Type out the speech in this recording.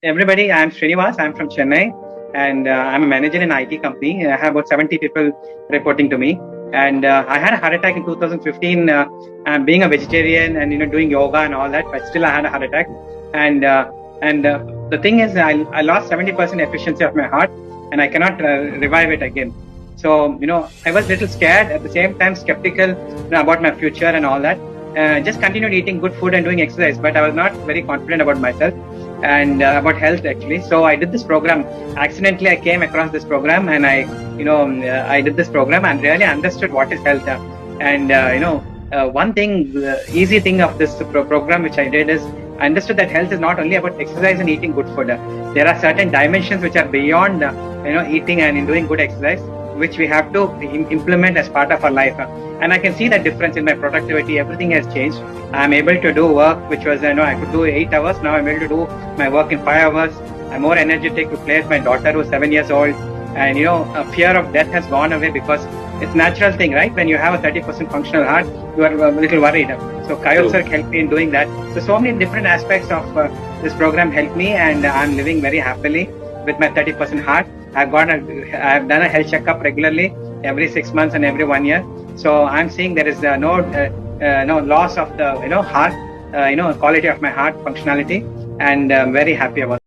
everybody. I'm Srinivas. I'm from Chennai, and I'm a manager in an IT company. I have about 70 people reporting to me. And I had a heart attack in 2015. Being a vegetarian and doing yoga and all that, but still I had a heart attack. And the thing is, I lost 70% efficiency of my heart, and I cannot revive it again. So I was a little scared, at the same time skeptical about my future and all that. Just continued eating good food and doing exercise, but I was not very confident about myself and about health actually. So I did this program. Accidentally, I came across this program, and I did this program and really understood what is health. One thing, the easy thing of this program which I did is I understood that health is not only about exercise and eating good food. There are certain dimensions which are beyond eating and in doing good exercise, which we have to implement as part of our life. And I can see the difference in my productivity. Everything has changed. I'm able to do work which was, I could do 8 hours. Now I'm able to do my work in 5 hours. I'm more energetic to play with my daughter who's 7 years old. And, a fear of death has gone away because it's a natural thing, right? When you have a 30% functional heart, you are a little worried. So Kayol sir helped me in doing that. So many different aspects of this program helped me, and I'm living very happily with my 30% heart. I've done a health checkup regularly every 6 months and every 1 year. So I'm seeing there is no loss of the heart, quality of my heart functionality, and I'm very happy about it.